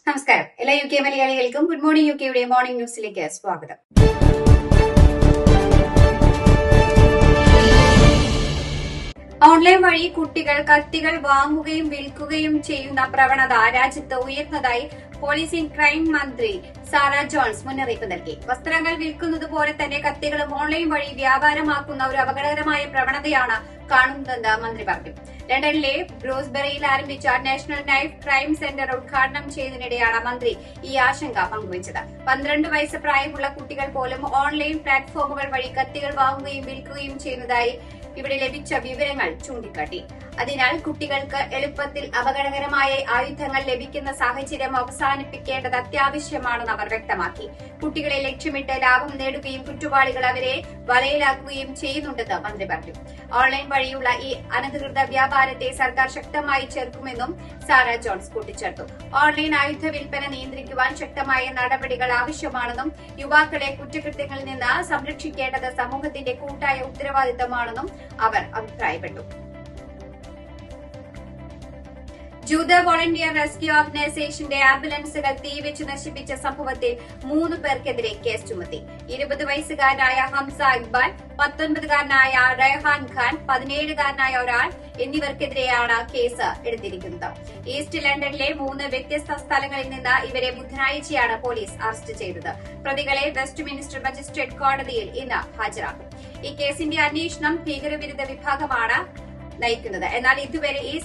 നമസ്കാരം. എല്ലാ UK മലയാളികൾക്കും ഗുഡ് മോർണിംഗ് UKയുടെ മോർണിംഗ് ന്യൂസിലേക്ക് സ്വാഗതം. ഓൺലൈൻ വഴി കുട്ടികൾ കത്തികൾ വാങ്ങുകയും വിൽക്കുകയും ചെയ്യുന്ന പ്രവണത രാജ്യത്ത് ഉയർന്നതായി പോലീസിംഗ് ക്രൈം മന്ത്രി സാറ ജോൺസ് മുന്നറിയിപ്പ് നൽകി. വസ്ത്രങ്ങൾ വിൽക്കുന്നത് പോലെ തന്നെ കത്തികളും ഓൺലൈൻ വഴി വ്യാപാരമാക്കുന്ന ഒരു അപകടകരമായ പ്രവണതയാണ് കാണുന്നതെന്ന് മന്ത്രി പറഞ്ഞു. ലണ്ടനിലെ ബ്രൂസ്ബെറിയിൽ ആരംഭിച്ച നാഷണൽ നൈഫ് ക്രൈം സെന്റർ ഉദ്ഘാടനം ചെയ്യുന്നതിനിടെയാണ് മന്ത്രി ഈ ആശങ്ക പങ്കുവച്ചത്. 12 വയസ്സ് പ്രായമുള്ള കുട്ടികൾ പോലും ഓൺലൈൻ പ്ലാറ്റ്ഫോമുകൾ വഴി കത്തികൾ വാങ്ങുകയും വിൽക്കുകയും ചെയ്യുന്നതായി ഇവിടെ ലഭിച്ച വിവരങ്ങൾ ചൂണ്ടിക്കാട്ടി. അതിനാൽ കുട്ടികൾക്ക് എളുപ്പത്തിൽ അപകടകരമായ ആയുധങ്ങൾ ലഭിക്കുന്ന സാഹചര്യം അവസാനിപ്പിക്കേണ്ടത് അത്യാവശ്യമാണെന്ന് അവർ വ്യക്തമാക്കി. കുട്ടികളെ ലക്ഷ്യമിട്ട് ലാഭം നേടുകയും കുറ്റവാളികൾ അവരെ വലയിലാക്കുകയും ചെയ്യുന്നുണ്ടെന്ന് മന്ത്രി പറഞ്ഞു. ഓൺലൈൻ വഴിയുള്ള ഈ അനധികൃത വ്യാപാരത്തെ സർക്കാർ ശക്തമായി ചെറുക്കുമെന്നും സാറ ജോൺസ് കൂട്ടിച്ചേർത്തു. ഓൺലൈൻ ആയുധ വിൽപ്പന നിയന്ത്രിക്കുവാൻ ശക്തമായ നടപടികൾ ആവശ്യമാണെന്നും യുവാക്കളെ കുറ്റകൃത്യങ്ങളിൽ നിന്ന് സംരക്ഷിക്കേണ്ടത് സമൂഹത്തിന്റെ കൂട്ടായ ഉത്തരവാദിത്തമാണെന്നും അവർ അഭിപ്രായപ്പെട്ടു. ജൂത വോളണ്ടിയർ റെസ്ക്യൂ ഓർഗനൈസേഷന്റെ ആംബുലൻസുകൾ തീവെച്ച് നശിപ്പിച്ച സംഭവത്തിൽ 3 പേർക്കെതിരെ കേസ് ചുമത്തി. 20 വയസ്സുകാരനായ ഹംസ ഇക്ബാൽ, 19കാരനായ റെഹാൻ ഖാൻ, 17കാരനായ ഒരാൾ എന്നിവർക്കെതിരെയാണ് കേസ് എടുത്തിരിക്കുന്നത്. ഈസ്റ്റ് ലണ്ടനിലെ 3 വ്യത്യസ്ത സ്ഥലങ്ങളിൽ നിന്ന് ഇവരെ ബുധനാഴ്ചയാണ് പോലീസ് അറസ്റ്റ് ചെയ്തത്. പ്രതികളെ വെസ്റ്റ് മിനിസ്റ്റർ മജിസ്ട്രേറ്റ് കോടതിയിൽ ഇന്ന് ഹാജരാക്കും. ഈ കേസിന്റെ അന്വേഷണം ഭീകരവിരുദ്ധ വിഭാഗമാണ് നയിക്കുന്നത്. എന്നാൽ ഇതുവരെ ഈ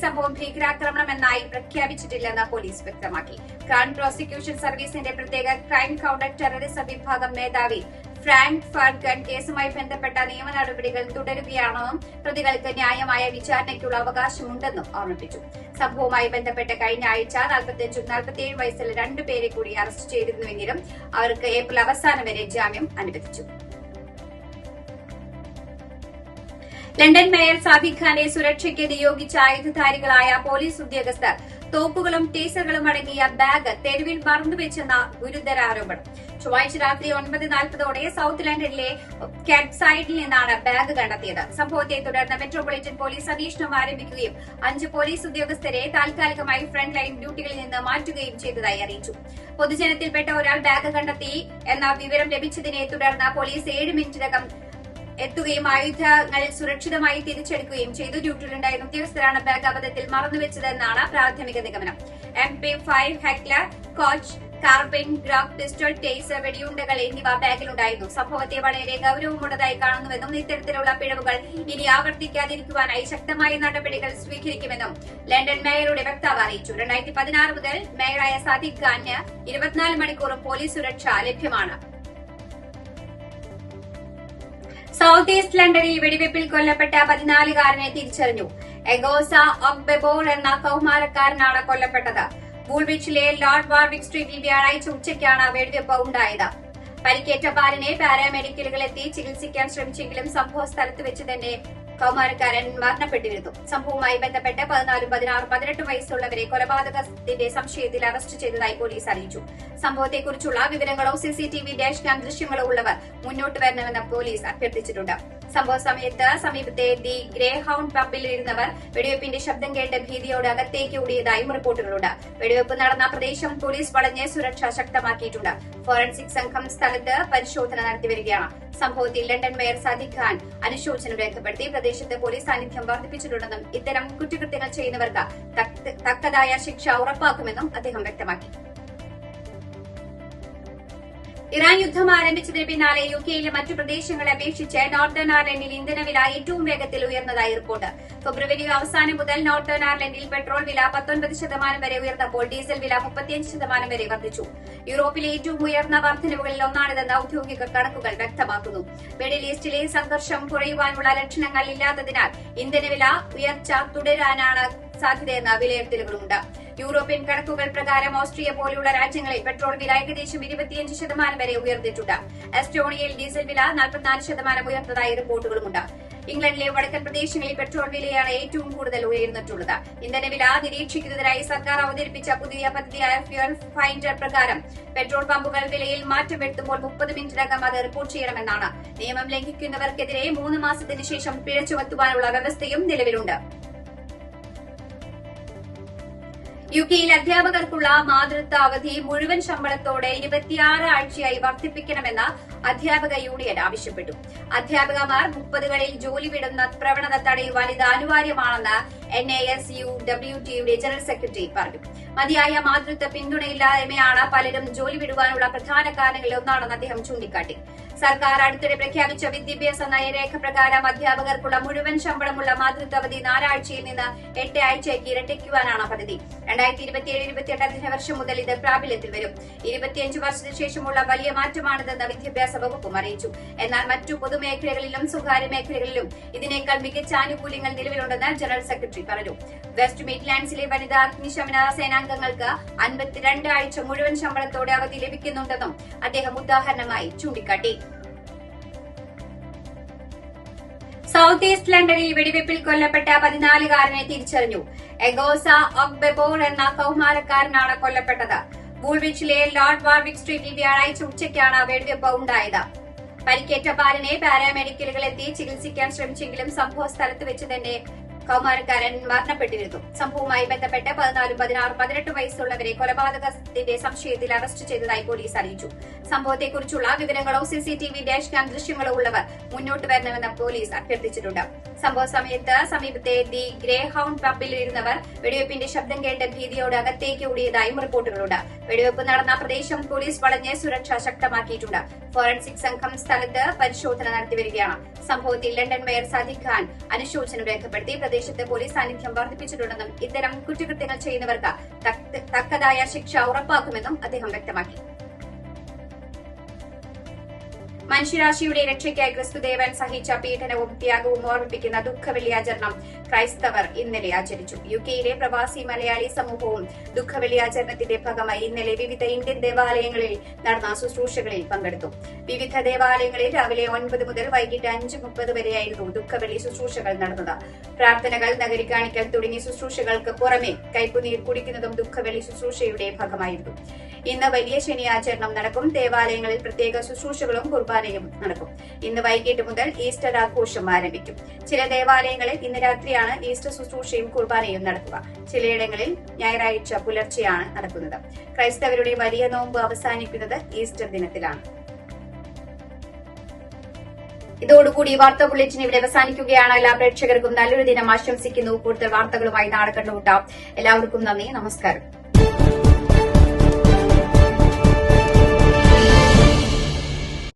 സംഭവം ഭീകരാക്രമണമെന്നായി പ്രഖ്യാപിച്ചിട്ടില്ലെന്ന് പോലീസ് വ്യക്തമാക്കി. ക്രൗൺ പ്രോസിക്യൂഷൻ സർവീസിന്റെ പ്രത്യേക ക്രൈം കൌണ്ടർ ടെററിസം വിഭാഗം മേധാവി ഫ്രാങ്ക് ഫർഗൻ കേസുമായി ബന്ധപ്പെട്ട നിയമ നടപടികൾ തുടരുകയാണെന്നും പ്രതികൾക്ക് ന്യായമായ വിചാരണയ്ക്കുള്ള അവകാശമുണ്ടെന്നും ഓർമ്മിപ്പിച്ചു. സംഭവവുമായി ബന്ധപ്പെട്ട് കഴിഞ്ഞ ആഴ്ച 45 47 വയസ്സുള്ള 2 പേരെ കൂടി അറസ്റ്റ് ചെയ്തിരുന്നുവെങ്കിലും അവർക്ക് ഏപ്രിൽ അവസാനം വരെ ജാമ്യം അനുവദിച്ചു. ലണ്ടൻ മേയർ സാദിഖ് ഖാന്റെ സുരക്ഷയ്ക്ക് നിയോഗിച്ച ആയുധധാരികളായ പോലീസ് ഉദ്യോഗസ്ഥർ തോക്കുകളും ടീസറുകളും അടങ്ങിയ ബാഗ് തെരുവിൽ മറന്നുവെച്ചെന്ന ഗുരുതര ആരോപണം. ചൊവ്വാഴ്ച രാത്രി 9:40 സൌത്ത് ലണ്ടനിലെ കാപ്സൈഡിൽ നിന്നാണ് ബാഗ് കണ്ടെത്തിയത്. സംഭവത്തെ തുടർന്ന് മെട്രോപൊളിറ്റൻ പോലീസ് അന്വേഷണം ആരംഭിക്കുകയും 5 പോലീസ് ഉദ്യോഗസ്ഥരെ താൽക്കാലികമായി ഫ്രണ്ട് ലൈൻ ഡ്യൂട്ടികളിൽ നിന്ന് മാറ്റുകയും ചെയ്തതായി അറിയിച്ചു. പൊതുജനത്തിൽപ്പെട്ട ഒരാൾ ബാഗ് കണ്ടെത്തി എന്ന വിവരം ലഭിച്ചതിനെ തുടർന്ന് പോലീസ് 7 മിനിറ്റിനകം എത്തുകയും ആയുധങ്ങൾ സുരക്ഷിതമായി തിരിച്ചെടുക്കുകയും ചെയ്തു. ഡ്യൂട്ടിയിലുണ്ടായിരുന്ന ഉദ്യോഗസ്ഥരാണ് ബാഗ് അബദ്ധത്തിൽ മറന്നുവെച്ചതെന്നാണ് പ്രാഥമിക നിഗമനം. MP5 Heckler, Koch, carbine, Glock, pistol, taser, വെടിയുണ്ടകൾ എന്നിവ ബാഗിലുണ്ടായിരുന്നു. സംഭവത്തെ വളരെ ഗൌരവമുള്ളതായി കാണുന്നുവെന്നും ഇത്തരത്തിലുള്ള പിഴവുകൾ ഇനി ആവർത്തിക്കാതിരിക്കുവാനായി ശക്തമായ നടപടികൾ സ്വീകരിക്കുമെന്നും ലണ്ടൻ മേയറുടെ വക്താവ് അറിയിച്ചു. 2016 മുതൽ മേയറായ സാദിഖ് ഖാന് 24 മണിക്കൂറും പോലീസ് സുരക്ഷ ലഭ്യമാണ്. സൌത്ത് ഈസ്റ്റ് ലണ്ടനിൽ വെടിവെപ്പിൽ കൊല്ലപ്പെട്ട 14കാരനെ തിരിച്ചറിഞ്ഞു. എഗോസ ഒഗ്ബെബോൾ എന്ന കൌമാരക്കാരനാണ് കൊല്ലപ്പെട്ടത്. വൂൾവിച്ചിലെ ലോർഡ് വാർവിക് സ്ട്രീറ്റിൽ വ്യാഴാഴ്ച ഉച്ചയ്ക്കാണ് വെടിവെപ്പ് ഉണ്ടായത്. പരിക്കേറ്റ ബാലനെ പാരാമെഡിക്കലുകൾ എത്തി ചികിത്സിക്കാൻ ശ്രമിച്ചെങ്കിലും സംഭവ സ്ഥലത്ത് വെച്ച് തന്നെ കൌമാരക്കാരൻ മരണപ്പെട്ടിരുന്നു. സംഭവവുമായി ബന്ധപ്പെട്ട് 14, 16, 18 വയസ്സുള്ളവരെ കൊലപാതകത്തിന്റെ സംശയത്തിൽ അറസ്റ്റ് ചെയ്തതായി പോലീസ് അറിയിച്ചു. സംഭവത്തെക്കുറിച്ചുള്ള വിവരങ്ങളോ CCTV ഡാഷ് ക്യാം ദൃശ്യങ്ങളോ ഉള്ളവർ മുന്നോട്ട് വരണമെന്ന് പോലീസ് അഭ്യർത്ഥിച്ചിട്ടുണ്ട്. സംഭവ സമയത്ത് സമീപത്തെ ദി ഗ്രേ ഹൌണ്ട് പബ്ബിൽ ഇരുന്നവർ വെടിവെപ്പിന്റെ ശബ്ദം കേട്ട് ഭീതിയോടെ അകത്തേക്ക് ഓടിയതായും റിപ്പോർട്ടുകളുണ്ട്. വെടിവെപ്പ് നടന്ന പ്രദേശം പോലീസ് വളഞ്ഞ് സുരക്ഷ ശക്തമാക്കിയിട്ടുണ്ട്. ഫോറൻസിക് സംഘം സ്ഥലത്ത് പരിശോധന നടത്തിവരികയാണ്. സംഭവത്തിൽ ലണ്ടൻ മേയർ സാദിഖ് ഖാൻ അനുശോചനം രേഖപ്പെടുത്തി. പ്രദേശത്ത് പോലീസ് സാന്നിധ്യം വർദ്ധിപ്പിച്ചിട്ടുണ്ടെന്നും ഇത്തരം കുറ്റകൃത്യങ്ങൾ ചെയ്യുന്നവർക്ക് തക്കതായ ശിക്ഷ ഉറപ്പാക്കുമെന്നും അദ്ദേഹം വ്യക്തമാക്കി. ഇറാൻ യുദ്ധം ആരംഭിച്ചതിന് പിന്നാലെ യുകെയിലെ മറ്റു പ്രദേശങ്ങളെ അപേക്ഷിച്ച് നോർത്തേൺ അയർലൻഡിൽ ഇന്ധനവില ഏറ്റവും വേഗത്തിൽ ഉയർന്നതായി റിപ്പോർട്ട്. ഫെബ്രുവരി അവസാനം മുതൽ നോർത്തേൺ അയർലൻഡിൽ പെട്രോൾ വില 19% വരെ ഉയർന്നപ്പോൾ ഡീസൽ വില 35% വരെ വർദ്ധിച്ചു. യൂറോപ്പിലെ ഏറ്റവും ഉയർന്ന വർധനവുകളിൽ ഒന്നാണിതെന്ന് ഔദ്യോഗിക കണക്കുകൾ വ്യക്തമാക്കുന്നു. മിഡിൽ ഈസ്റ്റിലെ സംഘർഷം കുറയുവാനുള്ള ലക്ഷണങ്ങൾ ഇല്ലാത്തതിനാൽ ഇന്ധനവില ഉയർച്ച തുടരാനാണ് സാധ്യതയെന്ന വിലയിരുത്തലുകളുണ്ട്. യൂറോപ്യൻ കണക്കുകൾ പ്രകാരം ഓസ്ട്രിയ പോലുള്ള രാജ്യങ്ങളിൽ പെട്രോൾ വില ഏകദേശം 25% വരെ ഉയർന്നിട്ടുണ്ട്. എസ്റ്റോണിയയിൽ ഡീസൽ വില 44% ഉയർന്നതായി റിപ്പോർട്ടുകളുമുണ്ട്. ഇംഗ്ലണ്ടിലെ വടക്കൻ പ്രദേശങ്ങളിൽ പെട്രോൾ വിലയാണ് ഏറ്റവും കൂടുതൽ ഉയർന്നിട്ടുള്ളത്. ഇന്ധനവില നിരീക്ഷിക്കുന്നതിനായി സർക്കാർ അവതരിപ്പിച്ച പുതിയ പദ്ധതിയായ ഫ്യൂൽ ഫൈൻഡർ പ്രകാരം പെട്രോൾ പമ്പുകൾ വിലയിൽ മാറ്റം വരുത്തുമ്പോൾ 30 മിനിറ്റിനകം അത് റിപ്പോർട്ട് ചെയ്യണമെന്നാണ്. നിയമം ലംഘിക്കുന്നവർക്കെതിരെ 3 മാസത്തിന് ശേഷം പിഴ ചുമത്തുവാനുള്ള വ്യവസ്ഥയും നിലവിലുണ്ട്. യുകെയിൽ അധ്യാപകർക്കുള്ള മാതൃത്വ അവധി മുഴുവൻ ശമ്പളത്തോടെ 26 ആഴ്ചയായി വർദ്ധിപ്പിക്കണമെന്ന് അധ്യാപക യൂണിയൻ ആവശ്യപ്പെട്ടു. അധ്യാപകമാർ 30കളിൽ ജോലി വിടുന്ന പ്രവണത തടയുവാൻ ഇത് അനിവാര്യമാണെന്ന് NASUWTയുടെ ജനറൽ സെക്രട്ടറി പറഞ്ഞു. മതിയായ മാതൃത്വ പിന്തുണയില്ലായ്മയാണ് പലരും ജോലി വിടുവാനുള്ള പ്രധാന കാരണങ്ങളിൽ ഒന്നാണെന്ന് അദ്ദേഹം ചൂണ്ടിക്കാട്ടി. സർക്കാർ അടുത്തിടെ പ്രഖ്യാപിച്ച വിദ്യാഭ്യാസ നയരേഖ പ്രകാരം അധ്യാപകർക്കുള്ള മുഴുവൻ ശമ്പളമുള്ള മാതൃത്വ അവധി 4 ആഴ്ചയിൽ നിന്ന് 8 ആഴ്ചയ്ക്ക് ഇരട്ടിക്കുവാനാണ് പദ്ധതി. 2027-28 അധ്യയന വർഷം മുതൽ ഇത് പ്രാബല്യത്തിൽ വരും. 25 വർഷത്തിന് ശേഷമുള്ള വലിയ മാറ്റമാണിതെന്ന് വിദ്യാഭ്യാസ വകുപ്പും അറിയിച്ചു. എന്നാൽ മറ്റു പൊതുമേഖലകളിലും സ്വകാര്യ മേഖലകളിലും ഇതിനേക്കാൾ മികച്ച ആനുകൂല്യങ്ങൾ നിലവിലുണ്ടെന്ന് ജനറൽ സെക്രട്ടറി പറഞ്ഞു. വെസ്റ്റ് മിഡ്ലാൻഡ്സിലെ വനിതാ അഗ്നിശമന സേനാംഗങ്ങൾക്ക് 52 ആഴ്ച മുഴുവൻ ശമ്പളത്തോടെ അവധി ലഭിക്കുന്നുണ്ടെന്നും അദ്ദേഹം ഉദാഹരണമായി ചൂണ്ടിക്കാട്ടി. സൌത്ത് ഈസ്റ്റ് ലണ്ടനിൽ വെടിവെപ്പിൽ കൊല്ലപ്പെട്ട 14-കാരനെ തിരിച്ചറിഞ്ഞു. എഗോസ ഒഗ്ബെബോർ എന്ന കൌമാരക്കാരനാണ് കൊല്ലപ്പെട്ടത്. വൂൾവിച്ചിലെ ലോർഡ് വാർവിക് സ്ട്രീറ്റിൽ വ്യാഴാഴ്ച ഉച്ചയ്ക്കാണ് വെടിവെപ്പ് ഉണ്ടായത്. പരിക്കേറ്റ ബാലനെ പാരാമെഡിക്കലുകൾ എത്തി ചികിത്സിക്കാൻ ശ്രമിച്ചെങ്കിലും സംഭവ സ്ഥലത്ത് വെച്ച് തന്നെ കൌമാരക്കാരൻ മരണപ്പെട്ടിരുന്നു. സംഭവവുമായി ബന്ധപ്പെട്ട് 14, 16, 18 വയസ്സുള്ളവരെ കൊലപാതകത്തിന്റെ സംശയത്തിൽ അറസ്റ്റ് ചെയ്തതായി പോലീസ് അറിയിച്ചു. സംഭവത്തെക്കുറിച്ചുള്ള വിവരങ്ങളോ CCTV ഡാഷ് ക്യാം ദൃശ്യങ്ങളോ ഉള്ളവർ മുന്നോട്ട് വരണമെന്ന് പോലീസ് അഭ്യർത്ഥിച്ചിട്ടുണ്ട്. സംഭവ സമയത്ത് സമീപത്തെ ദി ഗ്രേ ഹൌണ്ട് പബ്ബിൽ ഇരുന്നവർ വെടിവെപ്പിന്റെ ശബ്ദം കേട്ട് ഭീതിയോടെ അകത്തേക്ക് ഓടിയതായും റിപ്പോർട്ടുകളുണ്ട്. വെടിവെപ്പ് നടന്ന പ്രദേശം പോലീസ് വളഞ്ഞ് സുരക്ഷ ശക്തമാക്കിയിട്ടുണ്ട്. ഫോറൻസിക് സംഘം സ്ഥലത്ത് പരിശോധന നടത്തിവരികയാണ്. സംഭവത്തിൽ ലണ്ടൻ മേയർ സാദിഖ് ഖാൻ അനുശോചനം രേഖപ്പെടുത്തി. പ്രദേശത്ത് പോലീസ് സാന്നിധ്യം വർദ്ധിപ്പിച്ചിട്ടുണ്ടെന്നും ഇത്തരം കുറ്റകൃത്യങ്ങൾ ചെയ്യുന്നവർക്ക് തക്കതായ ശിക്ഷ ഉറപ്പാക്കുമെന്നും അദ്ദേഹം വ്യക്തമാക്കി. മനുഷ്യരാശിയുടെ രക്ഷയ്ക്കായി ക്രിസ്തുദേവൻ സഹിച്ച പീഡനവും ത്യാഗവും ഓർമ്മിപ്പിക്കുന്ന ദുഃഖവെള്ളിയാചരണം ക്രൈസ്തവർ ഇന്നലെ ആചരിച്ചു. യുകെയിലെ പ്രവാസി മലയാളി സമൂഹവും ദുഃഖവെള്ളിയാചരണത്തിന്റെ ഭാഗമായി ഇന്നലെ വിവിധ ഇന്ത്യൻ ദേവാലയങ്ങളിൽ നടന്ന ശുശ്രൂഷകളിൽ പങ്കെടുത്തു. വിവിധ ദേവാലയങ്ങളിൽ രാവിലെ 9 മുതൽ വൈകിട്ട് 5:30 വരെയായിരുന്നു ദുഃഖവെള്ളി ശുശ്രൂഷകൾ നടന്നത്. പ്രാർത്ഥനകൾ, നഗരി കാണിക്കൽ തുടങ്ങിയ ശുശ്രൂഷകൾക്ക് പുറമെ കൈപ്പുനീർ കുടിക്കുന്നതും ദുഃഖവെള്ളി ശുശ്രൂഷയുടെ ഭാഗമായിരുന്നു. ഇന്ന് വലിയ ശനി ആചരണം നടക്കും. ദേവാലയങ്ങളിൽ പ്രത്യേക ശുശ്രൂഷകളും കുർബാനയും നടക്കും. ഇന്ന് വൈകിട്ട് മുതൽ ഈസ്റ്റർ ആഘോഷം ആരംഭിക്കും. ചില ദേവാലയങ്ങളിൽ ഇന്ന് രാത്രിയാണ് ഈസ്റ്റർ ശുശ്രൂഷയും കുർബാനയും നടക്കുക. ചിലയിടങ്ങളിൽ ഞായറാഴ്ച പുലർച്ചെയാണ് നടക്കുന്നത്. ക്രൈസ്തവരുടെ വലിയ നോമ്പ് അവസാനിക്കുന്നത് ഈസ്റ്റർ ദിനത്തിലാണ്. ഇതോടുകൂടി വാർത്താ ബുള്ളറ്റിൻ ഇവിടെ അവസാനിക്കുകയാണ്. എല്ലാ പ്രേക്ഷകർക്കും നല്ലൊരു ദിനം ആശംസിക്കുന്നു. കൂടുതൽ വാർത്തകളുമായി നാളെ കണ്ടുമുട്ടാം. എല്ലാവർക്കും നന്ദി, നമസ്കാരം.